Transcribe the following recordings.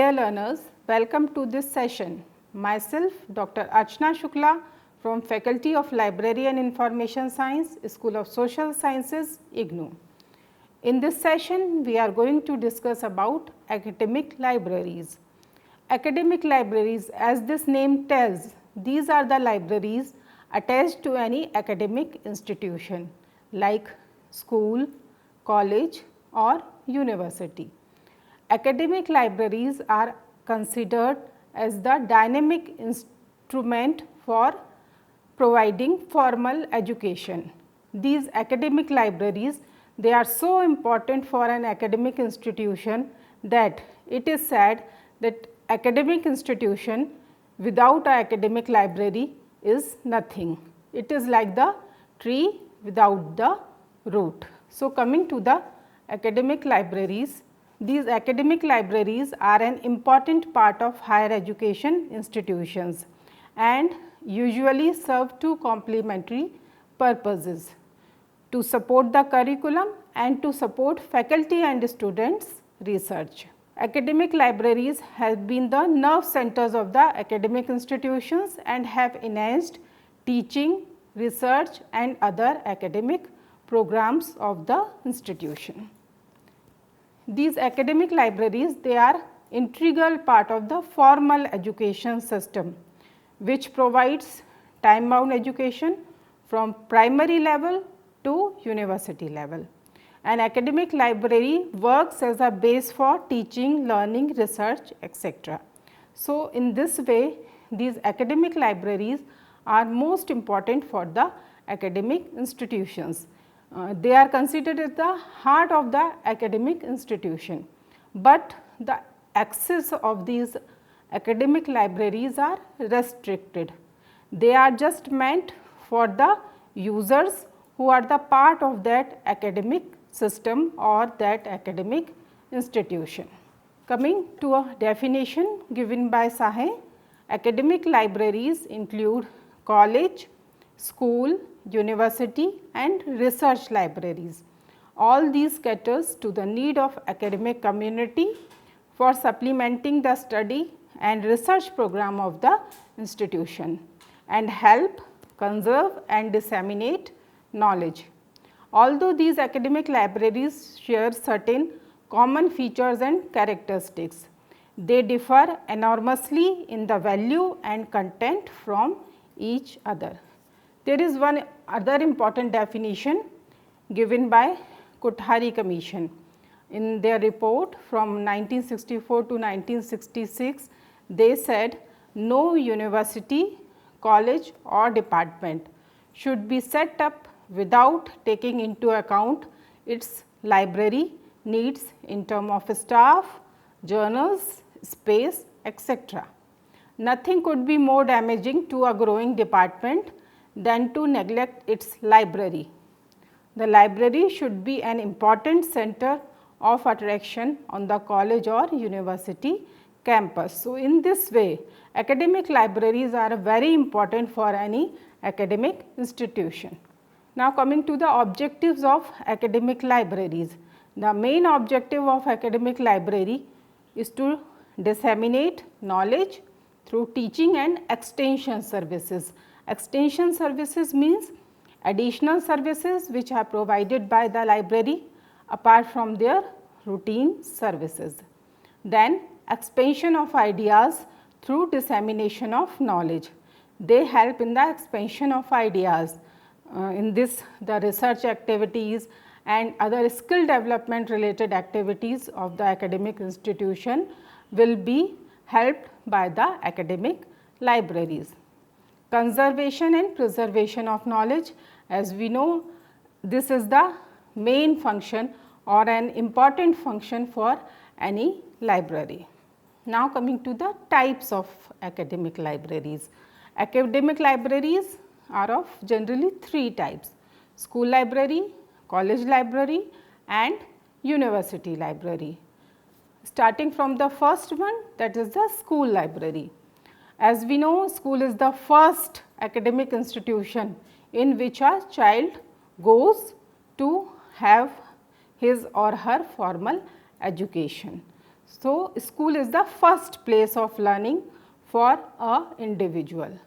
Dear learners, welcome to this session. Myself Dr. Archana Shukla from Faculty of Library and Information Science, School of Social Sciences, IGNOU. In this session, we are going to discuss about academic libraries. Academic libraries, as this name tells, these are the libraries attached to any academic institution like school, college or university. Academic libraries are considered as the dynamic instrument for providing formal education. These academic libraries, they are so important for an academic institution that it is said that academic institution without an academic library is nothing. It is like the tree without the root. So, coming to the academic libraries, these academic libraries are an important part of higher education institutions and usually serve two complementary purposes: to support the curriculum and to support faculty and students research. Academic libraries have been the nerve centers of the academic institutions and have enhanced teaching, research and other academic programs of the institution. These academic libraries, they are integral part of the formal education system, which provides time bound education from primary level to university level. An academic library works as a base for teaching, learning, research, etc. So, in this way, these academic libraries are most important for the academic institutions. They are considered as the heart of the academic institution, but the access of these academic libraries are restricted. They are just meant for the users who are the part of that academic system or that academic institution. Coming to a definition given by Sahay, academic libraries include college, school, university and research libraries. All these caters to the need of academic community for supplementing the study and research program of the institution and help conserve and disseminate knowledge. Although these academic libraries share certain common features and characteristics, they differ enormously in the value and content from each other. There is one other important definition given by Kothari Commission. In their report from 1964 to 1966, they said no university, college or department should be set up without taking into account its library needs in terms of staff, journals, space, etc. Nothing could be more damaging to a growing department than to neglect its library. The library should be an important center of attraction on the college or university campus. So, in this way, academic libraries are very important for any academic institution. Now, coming to the objectives of academic libraries. The main objective of academic library is to disseminate knowledge through teaching and extension services. Extension services means additional services which are provided by the library apart from their routine services. Then expansion of ideas through dissemination of knowledge. They help in the expansion of ideas. In this, the research activities and other skill development related activities of the academic institution will be helped by the academic libraries. Conservation and preservation of knowledge, as we know, this is the main function or an important function for any library. Now, coming to the types of academic libraries. Academic libraries are of generally three types: school library, college library and university library. Starting from the first one, that is the school library. As we know, school is the first academic institution in which a child goes to have his or her formal education. So, school is the first place of learning for a individual.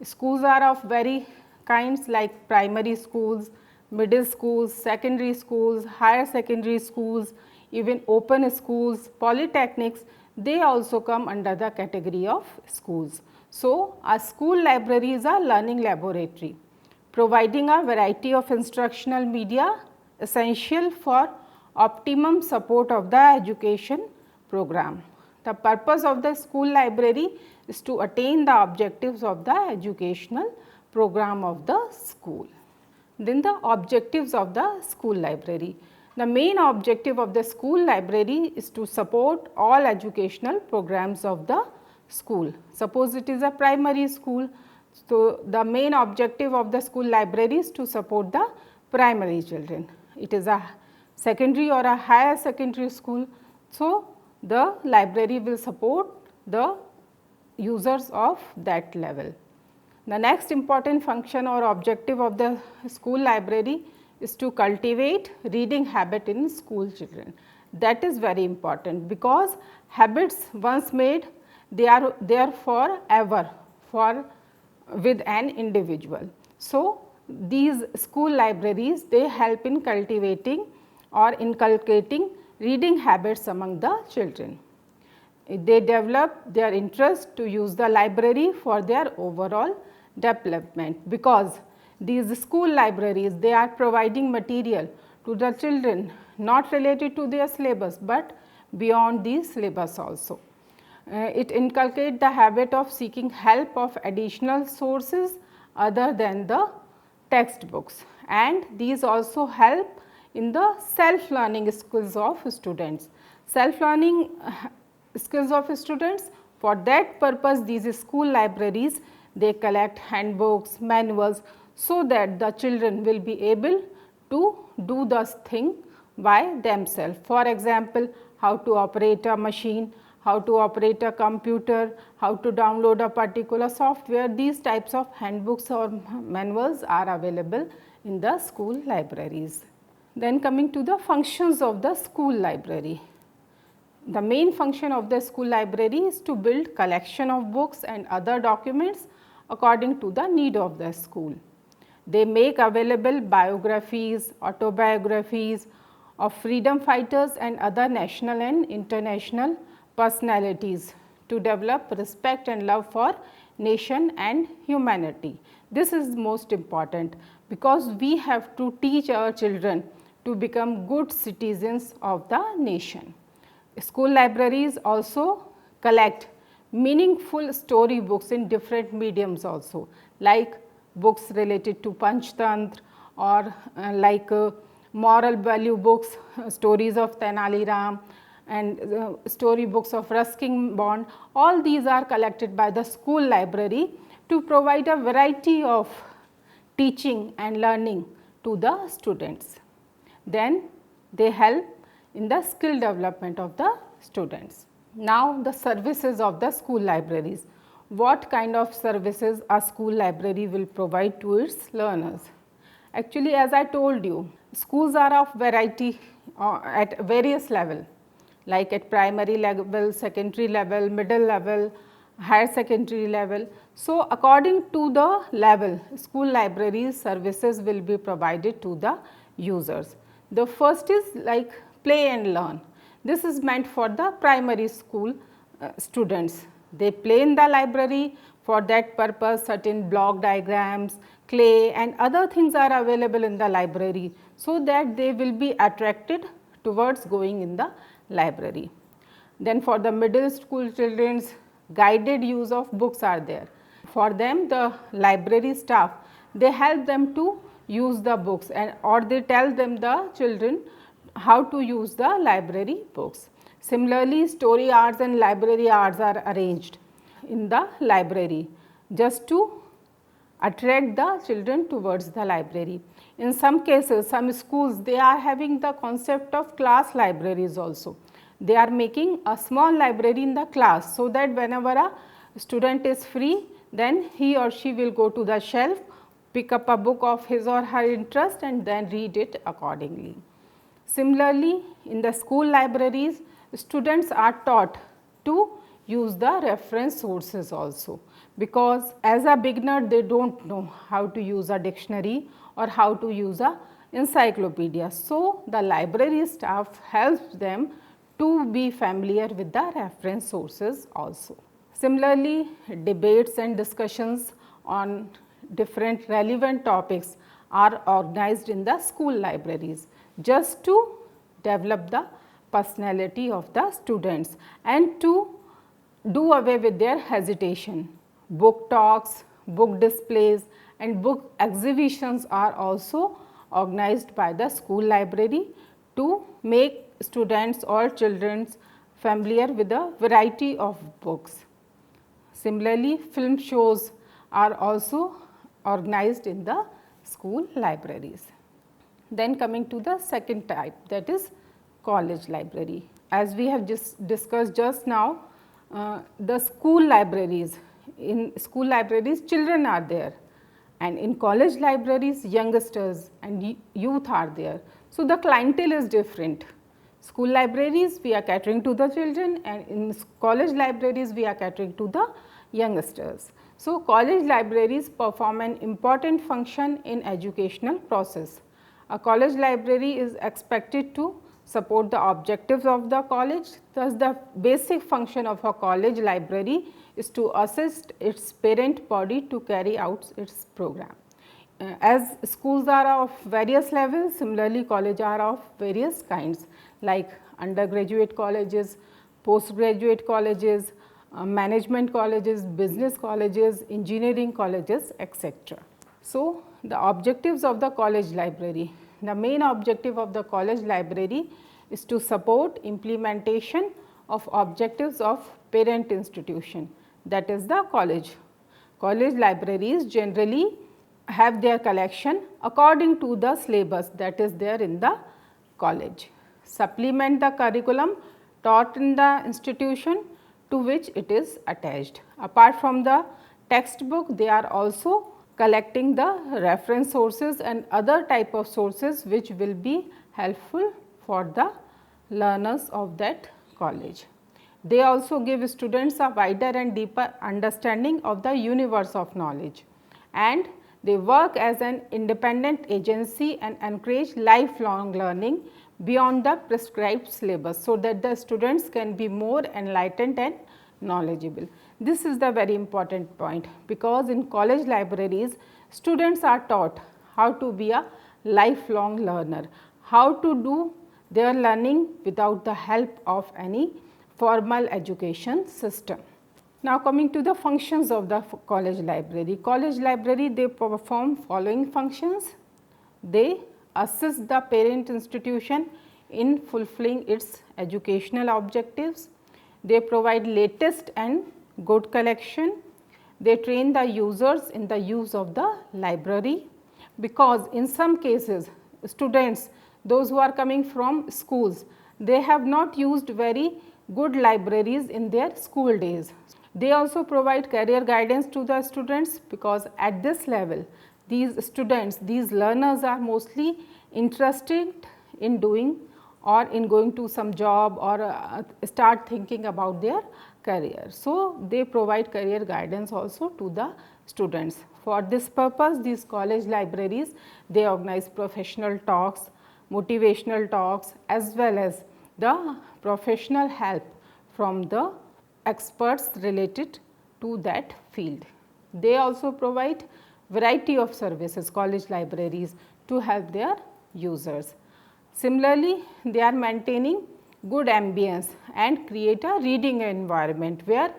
Schools are of very kinds like primary schools, middle schools, secondary schools, higher secondary schools, even open schools, polytechnics, they also come under the category of schools. So, a school library is a learning laboratory providing a variety of instructional media essential for optimum support of the education program. The purpose of the school library is to attain the objectives of the educational program of the school. Then the objectives of the school library. The main objective of the school library is to support all educational programs of the school. Suppose it is a primary school, so the main objective of the school library is to support the primary children. It is a secondary or a higher secondary school, so the library will support the users of that level. The next important function or objective of the school library is to cultivate reading habit in school children. That is very important, because habits once made, they are there forever for with an individual. So, these school libraries, they help in cultivating or inculcating reading habits among the children. They develop their interest to use the library for their overall development, because these school libraries, they are providing material to the children not related to their syllabus, but beyond the syllabus also. It inculcates the habit of seeking help of additional sources other than the textbooks, and these also help in the self learning skills of students. Self learning skills of students, for that purpose these school libraries, they collect handbooks, manuals, so that the children will be able to do the thing by themselves. For example, how to operate a machine, how to operate a computer, how to download a particular software, these types of handbooks or manuals are available in the school libraries. Then coming to the functions of the school library. The main function of the school library is to build collection of books and other documents according to the need of the school. They make available biographies, autobiographies of freedom fighters and other national and international personalities to develop respect and love for nation and humanity. This is most important, because we have to teach our children to become good citizens of the nation. School libraries also collect meaningful story books in different mediums also, like books related to Panchtantra, or moral value books, stories of Tenali Ram, and story books of Ruskin Bond. All these are collected by the school library to provide a variety of teaching and learning to the students. Then they help in the skill development of the students. Now, the services of the school libraries. What kind of services a school library will provide to its learners? Actually, as I told you, schools are of variety at various level, like at primary level, secondary level, middle level, higher secondary level. So, according to the level, school libraries services will be provided to the users. The first is like play and learn. This is meant for the primary school students. They play in the library. For that purpose, certain block diagrams, clay and other things are available in the library, so that they will be attracted towards going in the library. Then for the middle school children, guided use of books are there. For them, the library staff, they help them to use the books, and or they tell them, the children, how to use the library books. Similarly, story hours and library hours are arranged in the library just to attract the children towards the library. In some cases, some schools, they are having the concept of class libraries also. They are making a small library in the class, so that whenever a student is free, then he or she will go to the shelf, pick up a book of his or her interest and then read it accordingly. Similarly, in the school libraries, students are taught to use the reference sources also, because as a beginner they do not know how to use a dictionary or how to use a encyclopedia. So, the library staff helps them to be familiar with the reference sources also. Similarly, debates and discussions on different relevant topics are organized in the school libraries just to develop the personality of the students and to do away with their hesitation. Book talks, book displays and book exhibitions are also organized by the school library to make students or children familiar with a variety of books. Similarly, film shows are also organized in the school libraries. Then coming to the second type, that is college library. As we have just discussed just now, the school libraries, in school libraries children are there, and in college libraries youngsters and youth are there. So, the clientele is different. School libraries we are catering to the children, and in college libraries we are catering to the youngsters. So, college libraries perform an important function in educational process. A college library is expected to support the objectives of the college. Thus, the basic function of a college library is to assist its parent body to carry out its program. As schools are of various levels, similarly colleges are of various kinds, like undergraduate colleges, postgraduate colleges, management colleges, business colleges, engineering colleges, etc. So, the objectives of the college library. The main objective of the college library is to support implementation of objectives of parent institution, that is the college. College libraries generally have their collection according to the syllabus that is there in the college, supplement the curriculum taught in the institution to which it is attached. Apart from the textbook, they are also collecting the reference sources and other type of sources which will be helpful for the learners of that college. They also give students a wider and deeper understanding of the universe of knowledge, and they work as an independent agency and encourage lifelong learning beyond the prescribed syllabus, so that the students can be more enlightened and knowledgeable. This is the very important point, because in college libraries students are taught how to be a lifelong learner, how to do their learning without the help of any formal education system. Now, coming to the functions of the college library. College library, they perform following functions. They assist the parent institution in fulfilling its educational objectives. They provide latest and good collection. They train the users in the use of the library, because in some cases students, those who are coming from schools, they have not used very good libraries in their school days. They also provide career guidance to the students, because at this level these students, these learners are mostly interested in doing or in going to some job or start thinking about their career. So, they provide career guidance also to the students. For this purpose, these college libraries, they organize professional talks, motivational talks, as well as the professional help from the experts related to that field. They also provide variety of services, college libraries, to help their users. Similarly, they are maintaining good ambience and create a reading environment where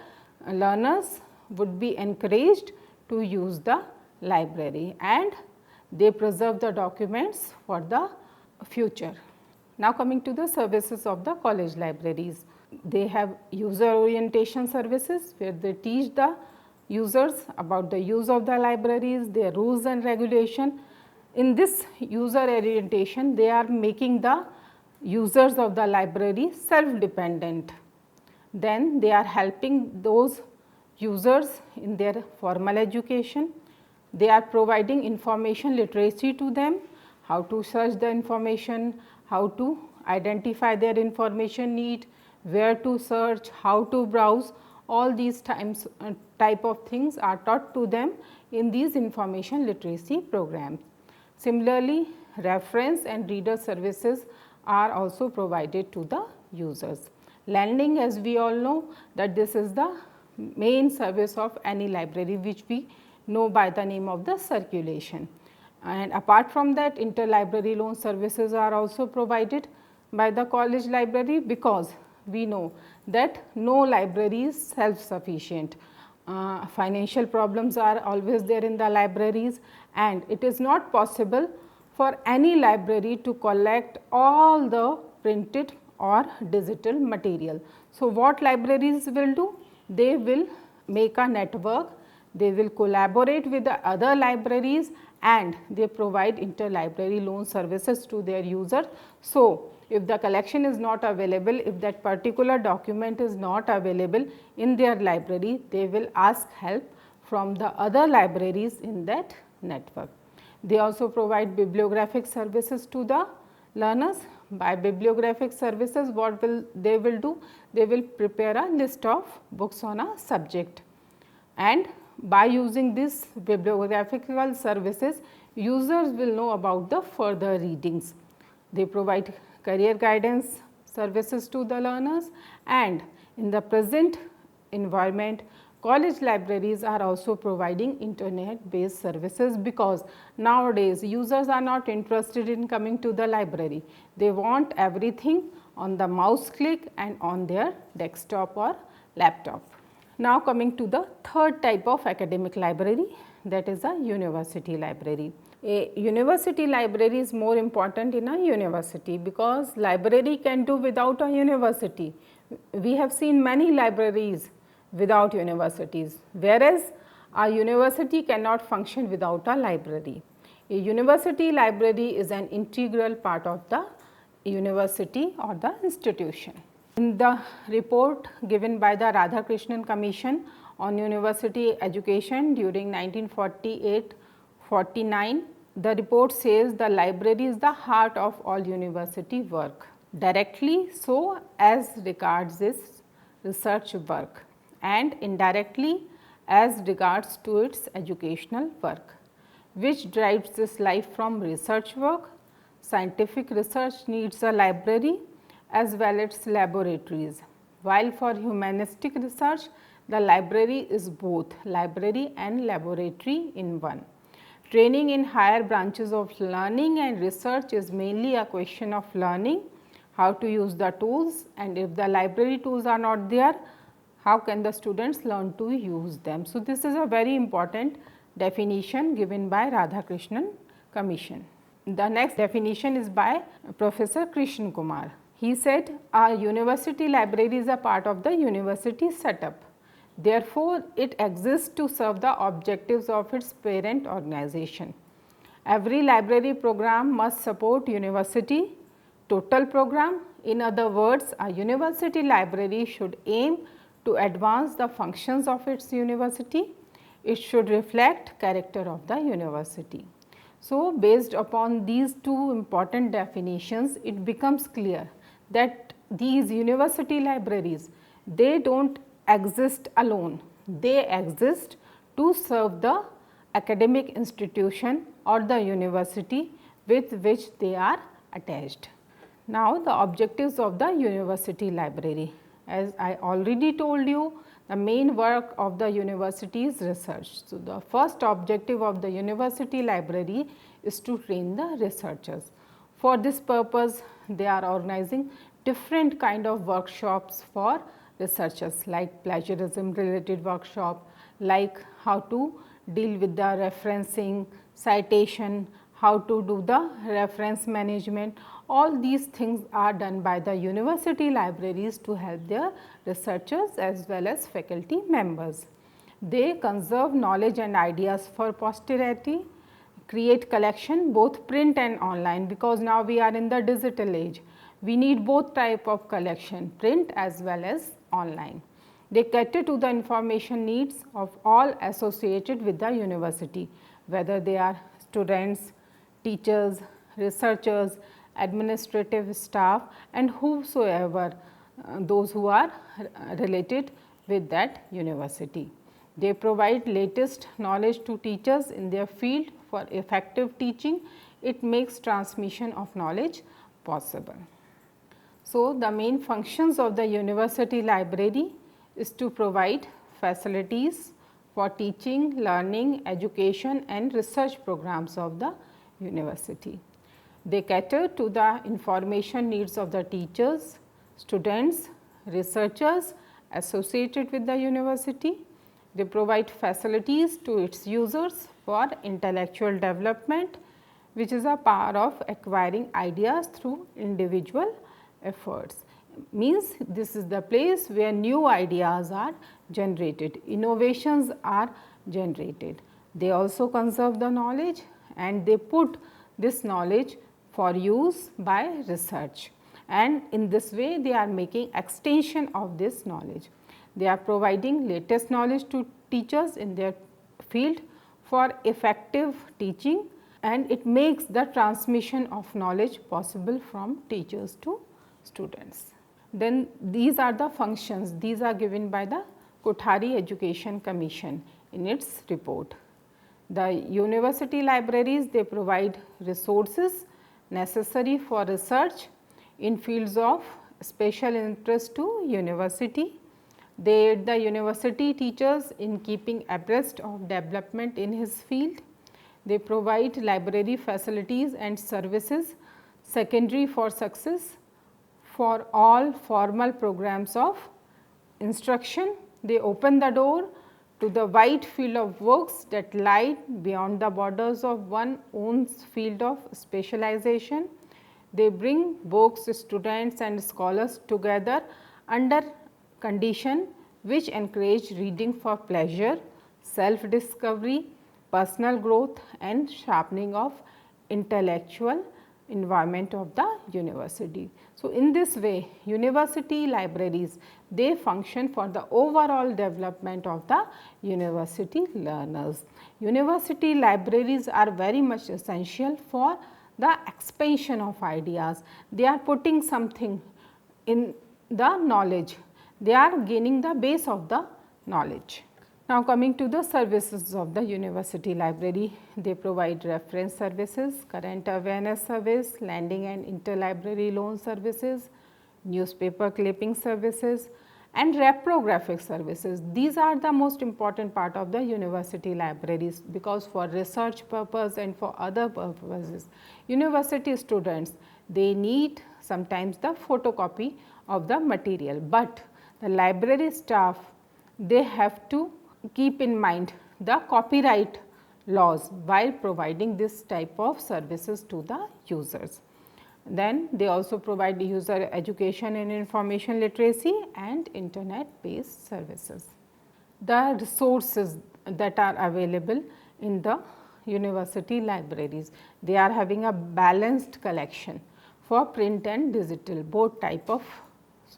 learners would be encouraged to use the library, and they preserve the documents for the future. Now, coming to the services of the college libraries. They have user orientation services where they teach the users about the use of the libraries, their rules and regulation. In this user orientation, they are making the users of the library self-dependent. Then they are helping those users in their formal education. They are providing information literacy to them, how to search the information, how to identify their information need, where to search, how to browse, all these type of things are taught to them in these information literacy programs. Similarly, reference and reader services are also provided to the users. Lending, as we all know, that this is the main service of any library, which we know by the name of the circulation. And apart from that, interlibrary loan services are also provided by the college library, because we know that no library is self sufficient. Financial problems are always there in the libraries, and it is not possible for any library to collect all the printed or digital material. So, what libraries will do? They will make a network, they will collaborate with the other libraries, and they provide interlibrary loan services to their users. So, if the collection is not available, if that particular document is not available in their library, they will ask help from the other libraries in that network. They also provide bibliographic services to the learners. By bibliographic services, what they will do? They will prepare a list of books on a subject, and by using these bibliographical services, users will know about the further readings. They provide career guidance services to the learners, and in the present environment, college libraries are also providing internet based services, because nowadays users are not interested in coming to the library. They want everything on the mouse click and on their desktop or laptop. Now, coming to the third type of academic library, that is a university library. A university library is more important in a university, because library can do without a university. We have seen many libraries without universities, whereas a university cannot function without a library. A university library is an integral part of the university or the institution. In the report given by the Radhakrishnan Commission on University Education during 1948-49, the report says the library is the heart of all university work, directly so as regards its research work, and indirectly as regards to its educational work, which drives this life from research work. Scientific research needs a library as well as laboratories, while for humanistic research the library is both library and laboratory in one. Training in higher branches of learning and research is mainly a question of learning how to use the tools, and if the library tools are not there, how can the students learn to use them. So, this is a very important definition given by Radhakrishnan Commission. The next definition is by Professor Krishnan Kumar. He said, a university library is a part of the university setup. Therefore, it exists to serve the objectives of its parent organization. Every library program must support university total program. In other words, a university library should aim to advance the functions of its university. It should reflect character of the university. So, based upon these two important definitions, it becomes clear that these university libraries, they do not exist alone, they exist to serve the academic institution or the university with which they are attached. Now, the objectives of the university library. As I already told you, the main work of the university is research. So, the first objective of the university library is to train the researchers. For this purpose, they are organizing different kind of workshops for researchers, like plagiarism related workshop, like how to deal with the referencing, citation, how to do the reference management. All these things are done by the university libraries to help their researchers as well as faculty members. They conserve knowledge and ideas for posterity, create collection both print and online, because now we are in the digital age. We need both type of collection, print as well as online. They cater to the information needs of all associated with the university, whether they are students, teachers, researchers, administrative staff, and whosoever those who are related with that university. They provide latest knowledge to teachers in their field for effective teaching. It makes transmission of knowledge possible. So, the main functions of the university library is to provide facilities for teaching, learning, education and research programs of the university. They cater to the information needs of the teachers, students, researchers associated with the university. They provide facilities to its users for intellectual development, which is a power of acquiring ideas through individual efforts. Means this is the place where new ideas are generated, innovations are generated. They also conserve the knowledge and they put this knowledge for use by research, and in this way they are making extension of this knowledge. They are providing latest knowledge to teachers in their field for effective teaching, and it makes the transmission of knowledge possible from teachers to students. Then these are the functions, these are given by the Kothari Education Commission in its report. The university libraries, they provide resources necessary for research in fields of special interest to university. They aid the university teachers in keeping abreast of development in his field. They provide library facilities and services secondary for success for all formal programs of instruction. They open the door to the wide field of works that lie beyond the borders of one's own field of specialization. They bring books, students and scholars together under condition which encourage reading for pleasure, self-discovery, personal growth and sharpening of intellectual environment of the university. So, in this way university libraries, they function for the overall development of the university learners. University libraries are very much essential for the expansion of ideas. They are putting something in the knowledge, they are gaining the base of the knowledge. Now, coming to the services of the university library, they provide reference services, current awareness service, lending and interlibrary loan services, newspaper clipping services and reprographic services. These are the most important part of the university libraries, because for research purpose and for other purposes, university students, they need sometimes the photocopy of the material, but the library staff, they have to keep in mind the copyright laws while providing this type of services to the users. Then they also provide user education and information literacy and internet based services. The resources that are available in the university libraries, they are having a balanced collection for print and digital, both type of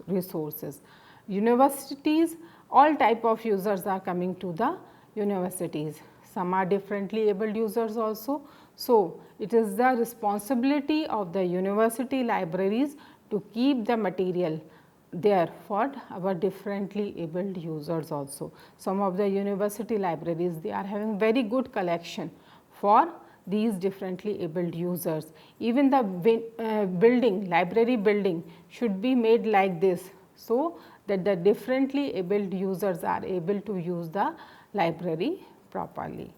resources. Universities, all type of users are coming to the universities. Some are differently abled users also. So, it is the responsibility of the university libraries to keep the material there for our differently abled users also. Some of the university libraries, they are having very good collection for these differently abled users. Even the building, library building should be made like this, so that the differently abled users are able to use the library properly.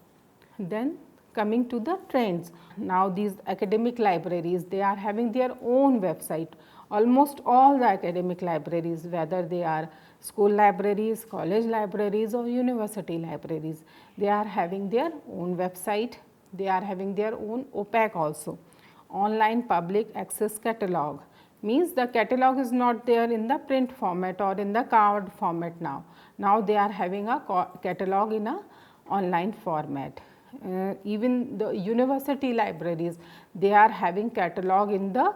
Then coming to the trends, now these academic libraries, they are having their own website. Almost all the academic libraries, whether they are school libraries, college libraries or university libraries, they are having their own website, they are having their own OPAC also, online public access catalog. Means the catalog is not there in the print format or in the card format now. Now they are having a catalog in a online format. Even the university libraries, they are having catalog in the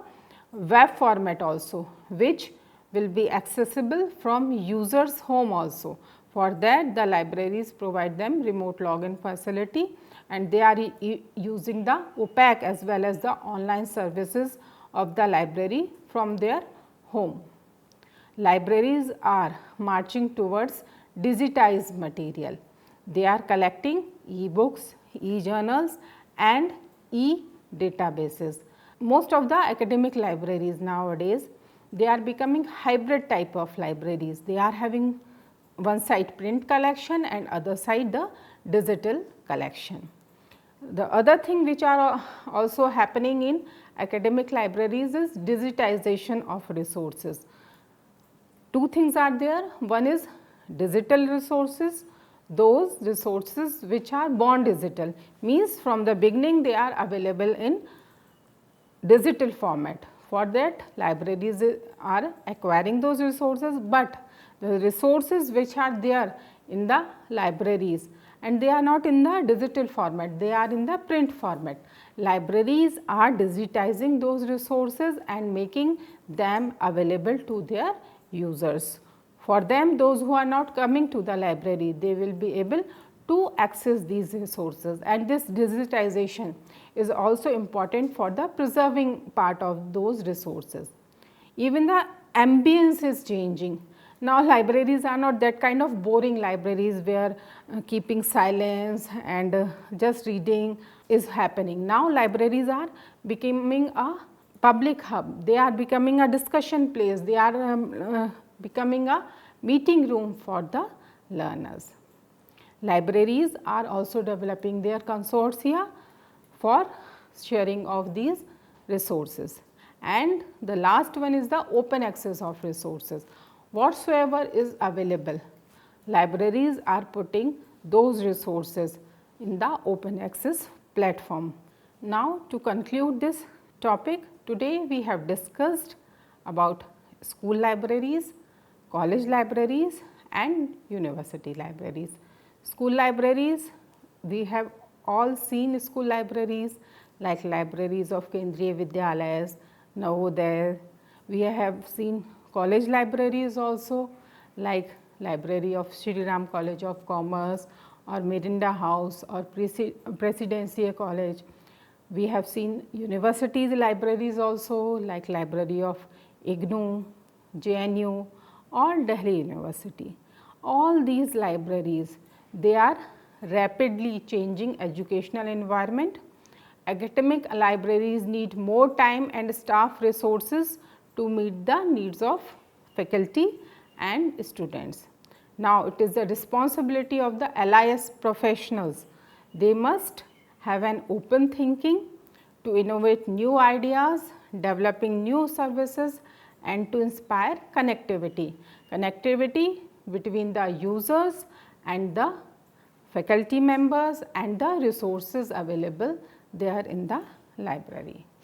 web format also, which will be accessible from users home also. For that, the libraries provide them remote login facility, and they are using the OPAC as well as the online services of the library from their home. libraries are marching towards digitized material. They are collecting e-books, e-journals and e-databases. Most of the academic libraries nowadays, they are becoming hybrid type of libraries. They are having one side print collection and other side the digital collection. The other thing which are also happening in academic libraries is digitization of resources. Two things are there. One is digital resources, those resources which are born digital, means from the beginning they are available in digital format. For that, libraries are acquiring those resources, but the resources which are there in the libraries and they are not in the digital format, they are in the print format. Libraries are digitizing those resources and making them available to their users. For them, those who are not coming to the library, they will be able to access these resources, and this digitization is also important for the preserving part of those resources. Even the ambience is changing. Now, libraries are not that kind of boring libraries where keeping silence and just reading is happening. Now, libraries are becoming a public hub, they are becoming a discussion place, they are becoming a meeting room for the learners. Libraries are also developing their consortia for sharing of these resources. And the last one is the open access of resources. Whatsoever is available, libraries are putting those resources in the open access platform. Now, to conclude this topic, today we have discussed about school libraries, college libraries and university libraries. School libraries, we have all seen school libraries like libraries of Kendriya Vidyalayas, Navodaya. We have seen college libraries also like library of Shri Ram College of Commerce or Mirinda House or Presidencia College. We have seen universities libraries also like library of IGNOU, JNU or Delhi University. All these libraries, they are rapidly changing educational environment. Academic libraries need more time and staff resources to meet the needs of faculty and students. Now, it is the responsibility of the LIS professionals. They must have an open thinking to innovate new ideas, developing new services and to inspire connectivity. Connectivity between the users and the faculty members and the resources available there in the library.